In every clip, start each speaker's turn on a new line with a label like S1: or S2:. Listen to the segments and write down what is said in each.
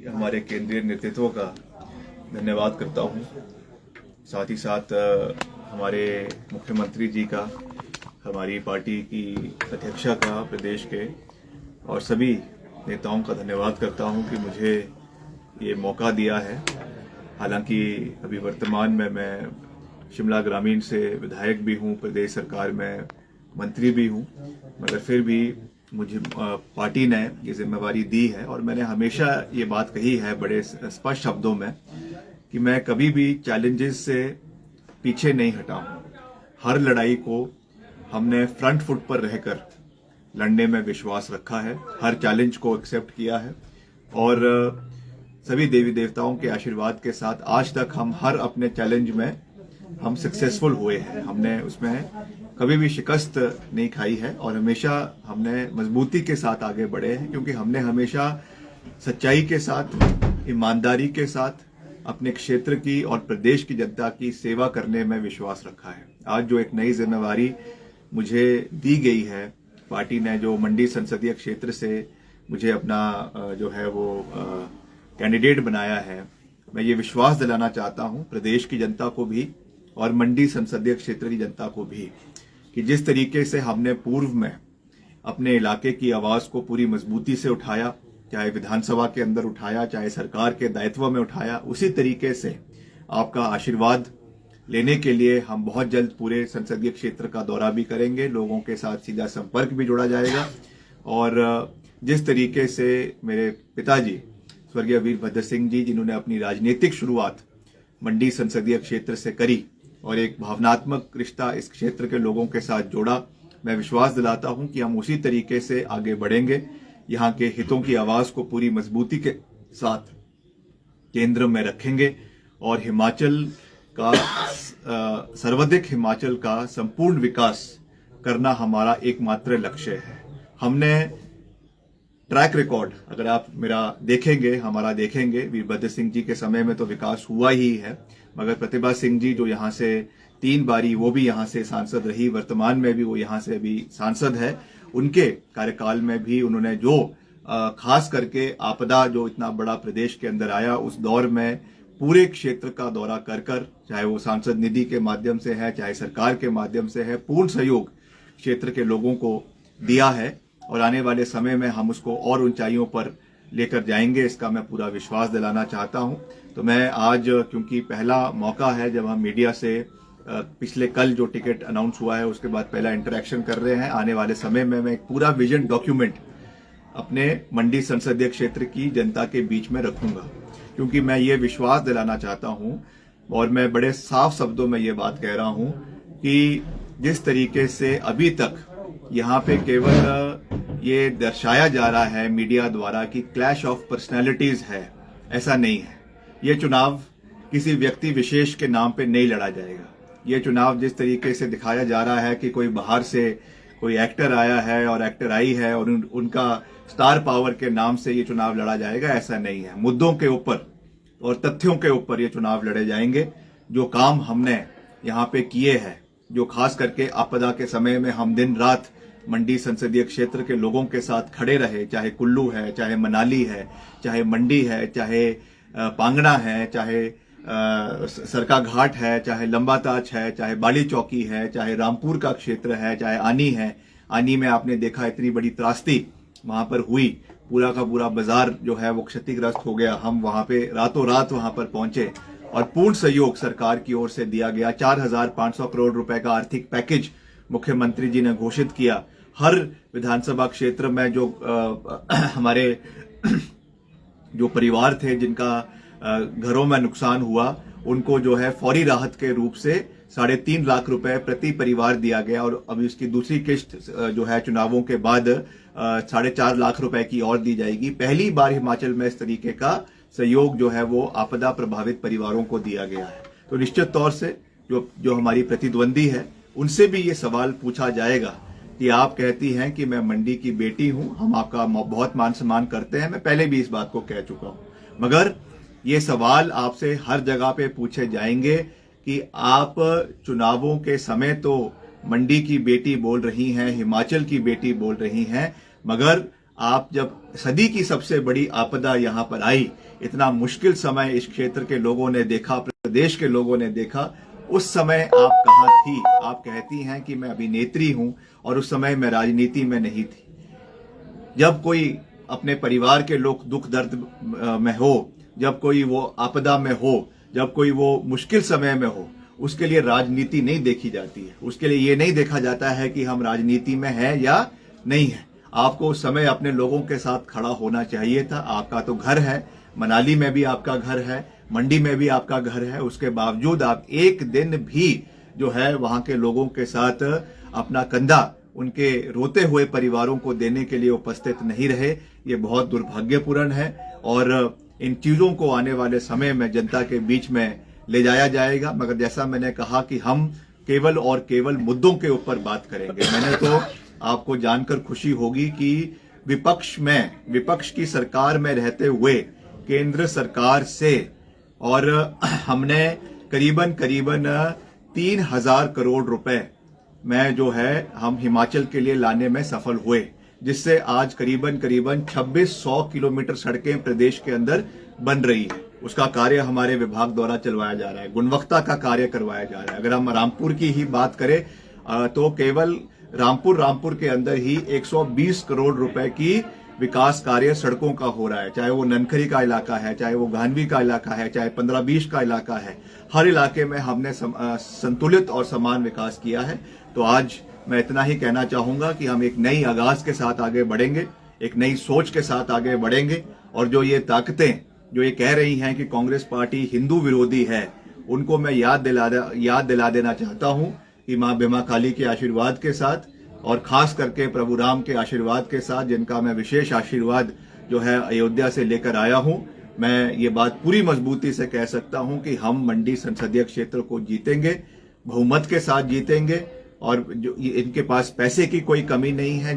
S1: हमारे केंद्रीय नेतृत्व का धन्यवाद करता हूं। साथ ही साथ हमारे मुख्यमंत्री जी का, हमारी पार्टी की अध्यक्षा का, प्रदेश के और सभी नेताओं का धन्यवाद करता हूं कि मुझे ये मौका दिया है। हालांकि अभी वर्तमान में मैं शिमला ग्रामीण से विधायक भी हूं, प्रदेश सरकार में मंत्री भी हूं, मगर फिर भी मुझे पार्टी ने ये जिम्मेवारी दी है और मैंने हमेशा ये बात कही है बड़े स्पष्ट शब्दों में कि मैं कभी भी चैलेंजेस से पीछे नहीं हटा हूं। हर लड़ाई को हमने फ्रंट फुट पर रहकर लड़ने में विश्वास रखा है, हर चैलेंज को एक्सेप्ट किया है और सभी देवी देवताओं के आशीर्वाद के साथ आज तक हम हर अपने चैलेंज में हम सक्सेसफुल हुए हैं। हमने उसमें कभी भी शिकस्त नहीं खाई है और हमेशा हमने मजबूती के साथ आगे बढ़े हैं, क्योंकि हमने हमेशा सच्चाई के साथ, ईमानदारी के साथ अपने क्षेत्र की और प्रदेश की जनता की सेवा करने में विश्वास रखा है। आज जो एक नई जिम्मेवारी मुझे दी गई है, पार्टी ने जो मंडी संसदीय क्षेत्र से मुझे अपना जो है वो कैंडिडेट बनाया है, मैं ये विश्वास दिलाना चाहता हूं प्रदेश की जनता को भी और मंडी संसदीय क्षेत्र की जनता को भी कि जिस तरीके से हमने पूर्व में अपने इलाके की आवाज को पूरी मजबूती से उठाया, चाहे विधानसभा के अंदर उठाया, चाहे सरकार के दायित्व में उठाया, उसी तरीके से आपका आशीर्वाद लेने के लिए हम बहुत जल्द पूरे संसदीय क्षेत्र का दौरा भी करेंगे। लोगों के साथ सीधा संपर्क भी जोड़ा जाएगा और जिस तरीके से मेरे पिताजी स्वर्गीय वीरभद्र सिंह जी, जिन्होंने अपनी राजनीतिक शुरुआत मंडी संसदीय क्षेत्र से करी और एक भावनात्मक रिश्ता इस क्षेत्र के लोगों के साथ जोड़ा, मैं विश्वास दिलाता हूं कि हम उसी तरीके से आगे बढ़ेंगे। यहां के हितों की आवाज को पूरी मजबूती के साथ केंद्र में रखेंगे और हिमाचल का सर्वाधिक हिमाचल का संपूर्ण विकास करना हमारा एकमात्र लक्ष्य है। हमने ट्रैक रिकॉर्ड अगर आप मेरा देखेंगे, हमारा देखेंगे, वीरभद्र सिंह जी के समय में तो विकास हुआ ही है, मगर प्रतिभा सिंह जी जो यहां से 3 बारी वो भी यहां से सांसद रही, वर्तमान में भी वो यहां से अभी सांसद है, उनके कार्यकाल में भी उन्होंने जो खास करके आपदा जो इतना बड़ा प्रदेश के अंदर आया, उस दौर में पूरे क्षेत्र का दौरा कर कर, चाहे वो सांसद निधि के माध्यम से है, चाहे सरकार के माध्यम से है, पूर्ण सहयोग क्षेत्र के लोगों को दिया है और आने वाले समय में हम उसको और ऊंचाइयों पर लेकर जाएंगे, इसका मैं पूरा विश्वास दिलाना चाहता हूं। तो मैं आज, क्योंकि पहला मौका है जब हम मीडिया से पिछले कल जो टिकट अनाउंस हुआ है उसके बाद पहला इंटरेक्शन कर रहे हैं, आने वाले समय में मैं एक पूरा विजन डॉक्यूमेंट अपने मंडी संसदीय क्षेत्र की जनता के बीच में रखूंगा, क्योंकि मैं ये विश्वास दिलाना चाहता हूं और मैं बड़े साफ शब्दों में ये बात कह रहा हूं कि जिस तरीके से अभी तक यहाँ पे केवल ये दर्शाया जा रहा है मीडिया द्वारा कि क्लैश ऑफ पर्सनैलिटीज है, ऐसा नहीं है। ये चुनाव किसी व्यक्ति विशेष के नाम पे नहीं लड़ा जाएगा। ये चुनाव जिस तरीके से दिखाया जा रहा है कि कोई बाहर से कोई एक्टर आया है और एक्टर आई है और उनका स्टार पावर के नाम से ये चुनाव लड़ा जाएगा, ऐसा नहीं है। मुद्दों के ऊपर और तथ्यों के ऊपर ये चुनाव लड़े जाएंगे। जो काम हमने यहाँ पे किए हैं, जो खास करके आपदा के समय में हम दिन रात मंडी संसदीय क्षेत्र के लोगों के साथ खड़े रहे, चाहे कुल्लू है, चाहे मनाली है, चाहे मंडी है, चाहे पांगड़ा है, चाहे सरका घाट है, चाहे लंबाताच है, चाहे बाली चौकी है, चाहे रामपुर का क्षेत्र है, चाहे आनी है। आनी में आपने देखा इतनी बड़ी त्रासदी वहां पर हुई, पूरा का पूरा बाजार जो है वो क्षतिग्रस्त हो गया। हम वहां पे रातों रात वहां पर पहुंचे और पूर्ण सहयोग सरकार की ओर से दिया गया। 4,500 करोड़ रुपए का आर्थिक पैकेज मुख्यमंत्री जी ने घोषित किया। हर विधानसभा क्षेत्र में जो हमारे जो परिवार थे जिनका घरों में नुकसान हुआ, उनको जो है फौरी राहत के रूप से 3.5 लाख रुपए प्रति परिवार दिया गया और अभी उसकी दूसरी किस्त जो है चुनावों के बाद 4.5 लाख रुपए की और दी जाएगी। पहली बार हिमाचल में इस तरीके का सहयोग जो है वो आपदा प्रभावित परिवारों को दिया गया है। तो निश्चित तौर से जो हमारी प्रतिद्वंदी है उनसे भी ये सवाल पूछा जाएगा कि आप कहती हैं कि मैं मंडी की बेटी हूं, हम आपका बहुत मान सम्मान करते हैं। मैं पहले भी इस बात को कह चुका हूं, मगर ये सवाल आपसे हर जगह पे पूछे जाएंगे कि आप चुनावों के समय तो मंडी की बेटी बोल रही हैं, हिमाचल की बेटी बोल रही हैं, मगर आप जब सदी की सबसे बड़ी आपदा यहाँ पर आई, इतना मुश्किल समय इस क्षेत्र के लोगों ने देखा, प्रदेश के लोगों ने देखा, उस समय आप कहाँ थी? आप कहती हैं कि मैं अभिनेत्री हूं और उस समय मैं राजनीति में नहीं थी। जब कोई अपने परिवार के लोग दुख दर्द में हो, जब कोई वो आपदा में हो, जब कोई वो मुश्किल समय में हो, उसके लिए राजनीति नहीं देखी जाती है। उसके लिए ये नहीं देखा जाता है कि हम राजनीति में हैं या नहीं है। आपको उस समय अपने लोगों के साथ खड़ा होना चाहिए था। आपका तो घर है, मनाली में भी आपका घर है, मंडी में भी आपका घर है, उसके बावजूद आप एक दिन भी जो है वहां के लोगों के साथ अपना कंधा उनके रोते हुए परिवारों को देने के लिए उपस्थित नहीं रहे। ये बहुत दुर्भाग्यपूर्ण है और इन चीजों को आने वाले समय में जनता के बीच में ले जाया जाएगा। मगर जैसा मैंने कहा कि हम केवल और केवल मुद्दों के ऊपर बात करेंगे। मैंने तो आपको जानकर खुशी होगी कि विपक्ष की सरकार में रहते हुए केंद्र सरकार से और हमने करीबन 3,000 करोड़ रुपए में जो है हम हिमाचल के लिए लाने में सफल हुए, जिससे आज करीबन 2600 किलोमीटर सड़कें प्रदेश के अंदर बन रही है। उसका कार्य हमारे विभाग द्वारा चलवाया जा रहा है, गुणवत्ता का कार्य करवाया जा रहा है। अगर हम रामपुर की ही बात करें तो केवल रामपुर के अंदर ही 120 करोड़ रुपए की विकास कार्य सड़कों का हो रहा है, चाहे वो ननखरी का इलाका है, चाहे वो गांधी का इलाका है, चाहे 15-20 का इलाका है। हर इलाके में हमने संतुलित और समान विकास किया है। तो आज मैं इतना ही कहना चाहूंगा कि हम एक नई आगाज के साथ आगे बढ़ेंगे, एक नई सोच के साथ आगे बढ़ेंगे और जो ये ताकतें जो ये कह रही हैं कि कांग्रेस पार्टी हिंदू विरोधी है, उनको मैं याद दिला देना चाहता हूं कि मां बीमा काली के आशीर्वाद के साथ और खास करके प्रभु राम के आशीर्वाद के साथ, जिनका मैं विशेष आशीर्वाद जो है अयोध्या से लेकर आया हूं, मैं ये बात पूरी मजबूती से कह सकता हूं कि हम मंडी संसदीय क्षेत्र को जीतेंगे, बहुमत के साथ जीतेंगे। और जो इनके पास पैसे की कोई कमी नहीं है,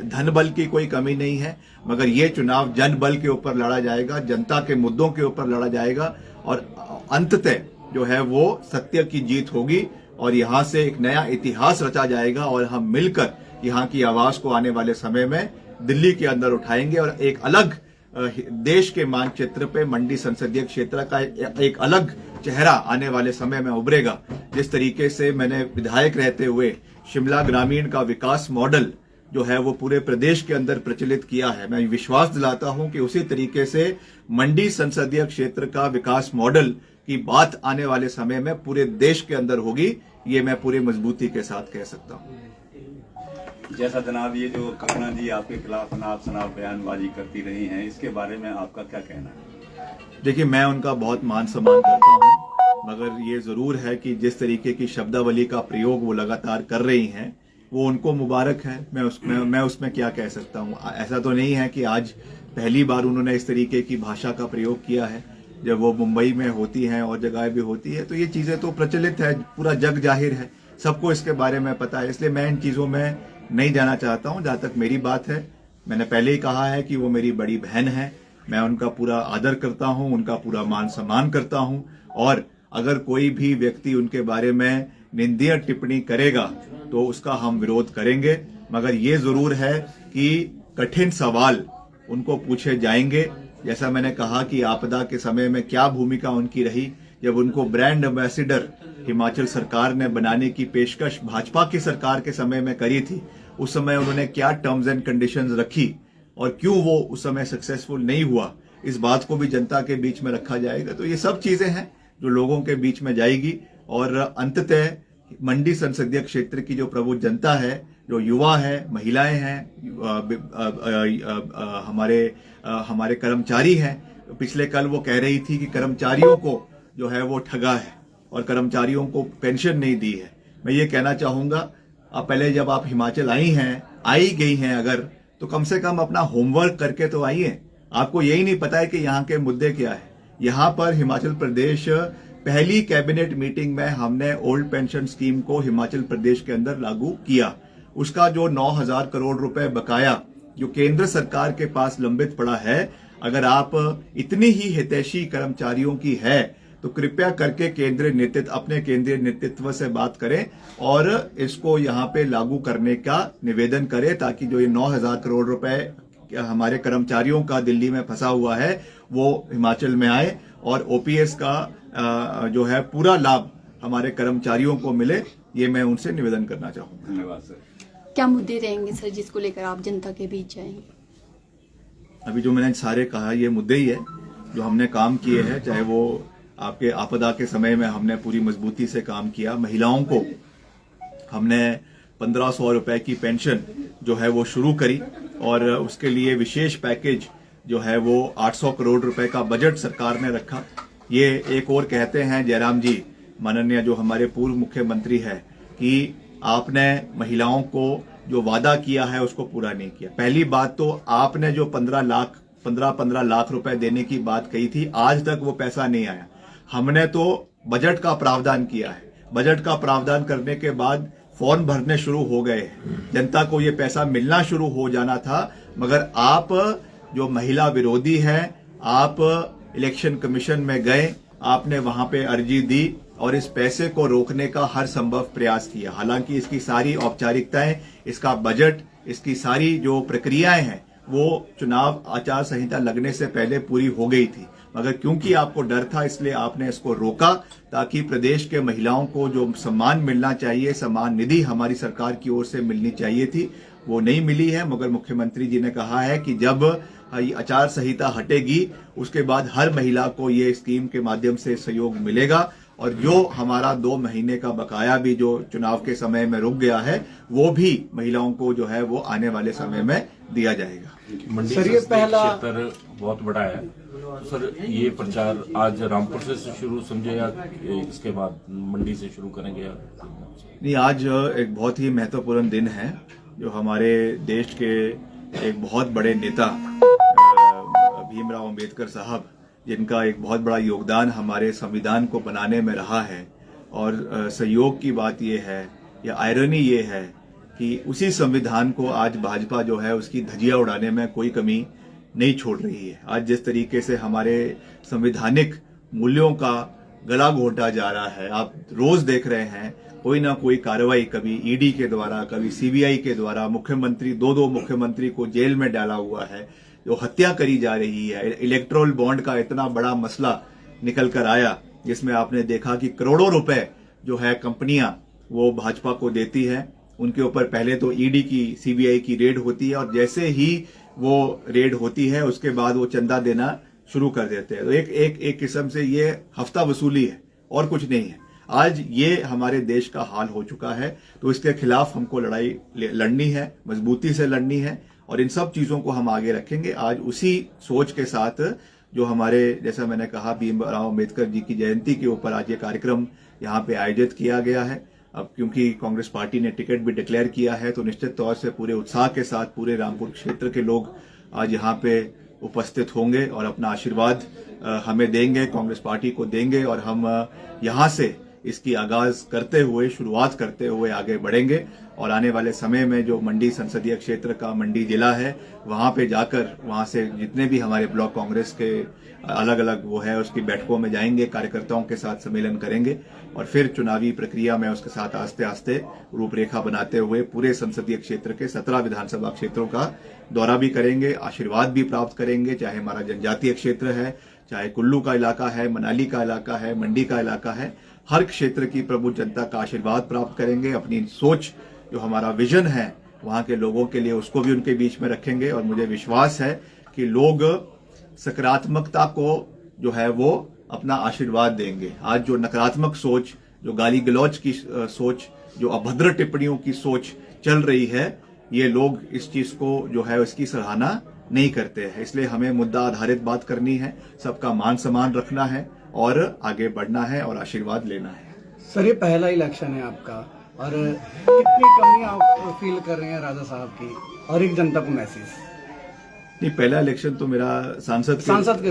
S1: धन बल की कोई कमी नहीं है, मगर ये चुनाव जन बल के ऊपर लड़ा जाएगा, जनता के मुद्दों के ऊपर लड़ा जाएगा और अंततः जो है वो सत्य की जीत होगी और यहां से एक नया इतिहास रचा जाएगा और हम मिलकर यहां की आवाज को आने वाले समय में दिल्ली के अंदर उठाएंगे और एक अलग देश के मानचित्र पे मंडी संसदीय क्षेत्र का एक अलग चेहरा आने वाले समय में उभरेगा। जिस तरीके से मैंने विधायक रहते हुए शिमला ग्रामीण का विकास मॉडल जो है वो पूरे प्रदेश के अंदर प्रचलित किया है, मैं विश्वास दिलाता हूं कि उसी तरीके से मंडी संसदीय क्षेत्र का विकास मॉडल की बात आने वाले समय में पूरे देश के अंदर होगी। ये मैं पूरी मजबूती के साथ कह सकता हूं।
S2: जैसा जनाब ये जो कंगना जी आपके खिलाफ अनाप शनाप बयानबाजी करती रही हैं, इसके बारे में आपका क्या कहना है?
S1: देखिए, मैं उनका बहुत मान सम्मान करता हूं, मगर ये जरूर है कि जिस तरीके की शब्दावली का प्रयोग वो लगातार कर रही हैं वो उनको मुबारक है। मैं उसमें क्या कह सकता हूं। ऐसा तो नहीं है कि आज पहली बार उन्होंने इस तरीके की भाषा का प्रयोग किया है। जब वो मुंबई में होती हैं और जगह भी होती है तो ये चीजें तो प्रचलित है, पूरा जग जाहिर है, सबको इसके बारे में पता है। इसलिए मैं इन चीजों में नहीं जाना चाहता हूं। जहां तक मेरी बात है, मैंने पहले ही कहा है कि वो मेरी बड़ी बहन है, मैं उनका पूरा आदर करता हूं, उनका पूरा मान सम्मान करता हूं और अगर कोई भी व्यक्ति उनके बारे में निंदनीय टिप्पणी करेगा तो उसका हम विरोध करेंगे। मगर ये जरूर है कि कठिन सवाल उनको पूछे जाएंगे। जैसा मैंने कहा कि आपदा के समय में क्या भूमिका उनकी रही, जब उनको ब्रांड एम्बेसडर हिमाचल सरकार ने बनाने की पेशकश भाजपा की सरकार के समय में करी थी, उस समय उन्होंने क्या टर्म्स एंड कंडीशंस रखी और क्यों वो उस समय सक्सेसफुल नहीं हुआ, इस बात को भी जनता के बीच में रखा जाएगा। तो ये सब चीजें हैं जो लोगों के बीच में जाएगी और अंततः मंडी संसदीय क्षेत्र की जो प्रबुद्ध जनता है, जो युवा है, महिलाएं हैं, हमारे कर्मचारी हैं। पिछले कल वो कह रही थी कि कर्मचारियों को जो है वो ठगा है और कर्मचारियों को पेंशन नहीं दी है। मैं ये कहना चाहूंगा, आप पहले जब आप हिमाचल आई गई हैं अगर, तो कम से कम अपना होमवर्क करके तो आइए। आपको यही नहीं पता है कि यहाँ के मुद्दे क्या है। यहाँ पर हिमाचल प्रदेश पहली कैबिनेट मीटिंग में हमने ओल्ड पेंशन स्कीम को हिमाचल प्रदेश के अंदर लागू किया। उसका जो 9,000 करोड़ रुपए बकाया जो केंद्र सरकार के पास लंबित पड़ा है, अगर आप इतनी ही हितैषी कर्मचारियों की है तो कृपया करके अपने केंद्रीय नेतृत्व से बात करें और इसको यहाँ पे लागू करने का निवेदन करें, ताकि जो ये 9,000 करोड़ रुपए हमारे कर्मचारियों का दिल्ली में फंसा हुआ है वो हिमाचल में आए और ओपीएस का जो है पूरा लाभ हमारे कर्मचारियों को मिले, ये मैं उनसे निवेदन करना चाहूंगा।
S2: धन्यवाद सर।
S3: क्या मुद्दे रहेंगे सर जिसको लेकर आप जनता के बीच जाएंगे?
S1: अभी जो मैंने सारे कहा ये मुद्दे ही है जो हमने काम किए हैं, चाहे वो आपके आपदा के समय में हमने पूरी मजबूती से काम किया। महिलाओं को हमने 1500 रुपए की पेंशन जो है वो शुरू करी और उसके लिए विशेष पैकेज जो है वो 800 करोड़ रुपए का बजट सरकार ने रखा। ये एक और कहते हैं जयराम जी, माननीय जो हमारे पूर्व मुख्यमंत्री है, कि आपने महिलाओं को जो वादा किया है उसको पूरा नहीं किया। पहली बात तो आपने जो 15 लाख रुपए देने की बात कही थी, आज तक वो पैसा नहीं आया। हमने तो बजट का प्रावधान किया है, बजट का प्रावधान करने के बाद फॉर्म भरने शुरू हो गए हैं, जनता को ये पैसा मिलना शुरू हो जाना था, मगर आप जो महिला विरोधी हैं, आप इलेक्शन कमीशन में गए, आपने वहां पे अर्जी दी और इस पैसे को रोकने का हर संभव प्रयास किया। हालांकि इसकी सारी औपचारिकताएं, इसका बजट, इसकी सारी जो प्रक्रियाएं हैं वो चुनाव आचार संहिता लगने से पहले पूरी हो गई थी, मगर क्योंकि आपको डर था इसलिए आपने इसको रोका ताकि प्रदेश के महिलाओं को जो सम्मान मिलना चाहिए, सम्मान निधि हमारी सरकार की ओर से मिलनी चाहिए थी, वो नहीं मिली है। मगर मुख्यमंत्री जी ने कहा है कि जब आचार संहिता हटेगी उसके बाद हर महिला को ये स्कीम के माध्यम से सहयोग मिलेगा और जो हमारा 2 महीने का बकाया भी जो चुनाव के समय में रुक गया है वो भी महिलाओं को जो है वो आने वाले समय में दिया जाएगा।
S4: मंडी संसदीय क्षेत्र बहुत बड़ा है, तो सर ये प्रचार आज रामपुर से शुरू समझे या इसके बाद मंडी से शुरू करेंगे?
S1: नहीं, आज एक बहुत ही महत्वपूर्ण दिन है जो हमारे देश के एक बहुत बड़े नेता भीमराव अंबेडकर साहब, जिनका एक बहुत बड़ा योगदान हमारे संविधान को बनाने में रहा है, और सहयोग की बात यह है या आयरनी ये है कि उसी संविधान को आज भाजपा जो है उसकी धज्जियां उड़ाने में कोई कमी नहीं छोड़ रही है। आज जिस तरीके से हमारे संवैधानिक मूल्यों का गला घोटा जा रहा है, आप रोज देख रहे हैं कोई ना कोई कार्रवाई, कभी ईडी के द्वारा, कभी सीबीआई के द्वारा, मुख्यमंत्री 2 मुख्यमंत्री को जेल में डाला हुआ है, जो हत्या करी जा रही है। इलेक्ट्रोल बॉन्ड का इतना बड़ा मसला निकल कर आया जिसमें आपने देखा कि करोड़ों रुपए जो है कंपनियां वो भाजपा को देती है, उनके ऊपर पहले तो ईडी की, सीबीआई की रेड होती है और जैसे ही वो रेड होती है उसके बाद वो चंदा देना शुरू कर देते हैं। तो एक किस्म से ये हफ्ता वसूली है और कुछ नहीं है। आज ये हमारे देश का हाल हो चुका है, तो इसके खिलाफ हमको लड़ाई लड़नी है, मजबूती से लड़नी है और इन सब चीजों को हम आगे रखेंगे। आज उसी सोच के साथ जो हमारे, जैसा मैंने कहा, भीमराव अंबेडकर जी की जयंती के ऊपर आज ये कार्यक्रम यहाँ पे आयोजित किया गया है। अब क्योंकि कांग्रेस पार्टी ने टिकट भी डिक्लेयर किया है तो निश्चित तौर से पूरे उत्साह के साथ पूरे रामपुर क्षेत्र के लोग आज यहाँ पे उपस्थित होंगे और अपना आशीर्वाद हमें देंगे, कांग्रेस पार्टी को देंगे और हम यहाँ से इसकी आगाज करते हुए, शुरुआत करते हुए आगे बढ़ेंगे और आने वाले समय में जो मंडी संसदीय क्षेत्र का मंडी जिला है वहां पे जाकर वहां से जितने भी हमारे ब्लॉक कांग्रेस के अलग अलग वो है उसकी बैठकों में जाएंगे, कार्यकर्ताओं के साथ सम्मेलन करेंगे और फिर चुनावी प्रक्रिया में उसके साथ आस्ते आस्ते रूपरेखा बनाते हुए पूरे संसदीय क्षेत्र के 17 विधानसभा क्षेत्रों का दौरा भी करेंगे, आशीर्वाद भी प्राप्त करेंगे, चाहे हमारा जनजातीय क्षेत्र है, चाहे कुल्लू का इलाका है, मनाली का इलाका है, मंडी का इलाका है, हर क्षेत्र की प्रभु जनता का आशीर्वाद प्राप्त करेंगे। अपनी सोच, जो हमारा विजन है वहां के लोगों के लिए, उसको भी उनके बीच में रखेंगे और मुझे विश्वास है कि लोग सकारात्मकता को जो है वो अपना आशीर्वाद देंगे। आज जो नकारात्मक सोच, जो गाली गलौज की सोच, जो अभद्र टिप्पणियों की सोच चल रही है, ये लोग इस चीज को जो है इसकी सराहना नहीं करते हैं। इसलिए हमें मुद्दा आधारित बात करनी है, सबका मान सम्मान रखना है और आगे बढ़ना है और आशीर्वाद लेना है।
S5: सर, ये पहला इलेक्शन है आपका और कितनी कमी आप फील कर रहे हैं राजा साहब की, और एक जनता को मैसेज?
S1: नहीं, पहला इलेक्शन तो मेरा सांसद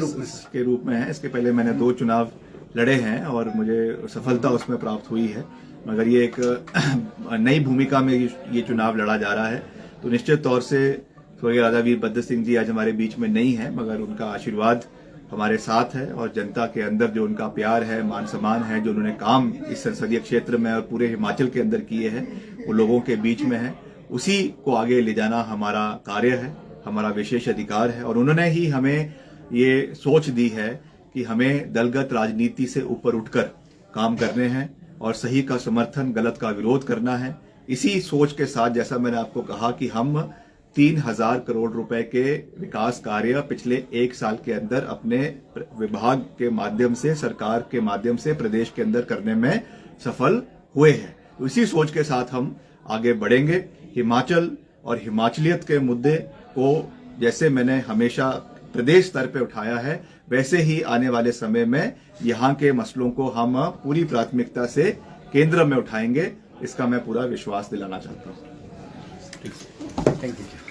S1: के रूप में है। इसके पहले मैंने 2 चुनाव लड़े हैं और मुझे सफलता उसमें प्राप्त हुई है, मगर ये एक नई भूमिका में ये चुनाव लड़ा जा रहा है। तो निश्चित तौर से स्वर्गीय राजा वीरभद्र सिंह जी आज हमारे बीच में नहीं है, मगर उनका आशीर्वाद हमारे साथ है और जनता के अंदर जो उनका प्यार है, मान सम्मान है, जो उन्होंने काम इस संसदीय क्षेत्र में और पूरे हिमाचल के अंदर किए हैं, वो लोगों के बीच में है। उसी को आगे ले जाना हमारा कार्य है हमारा विशेष अधिकार है और उन्होंने ही हमें ये सोच दी है कि हमें दलगत राजनीति से ऊपर उठकर काम करने हैं और सही का समर्थन, गलत का विरोध करना है। इसी सोच के साथ जैसा मैंने आपको कहा कि हम 3000 करोड़ रुपए के विकास कार्य पिछले 1 साल के अंदर अपने विभाग के माध्यम से, सरकार के माध्यम से प्रदेश के अंदर करने में सफल हुए हैं। तो इसी सोच के साथ हम आगे बढ़ेंगे। हिमाचल और हिमाचलियत के मुद्दे को जैसे मैंने हमेशा प्रदेश स्तर पे उठाया है, वैसे ही आने वाले समय में यहाँ के मसलों को हम पूरी प्राथमिकता से केंद्र में उठाएंगे। इसका मैं पूरा विश्वास दिलाना चाहता हूँ।
S5: Thank you.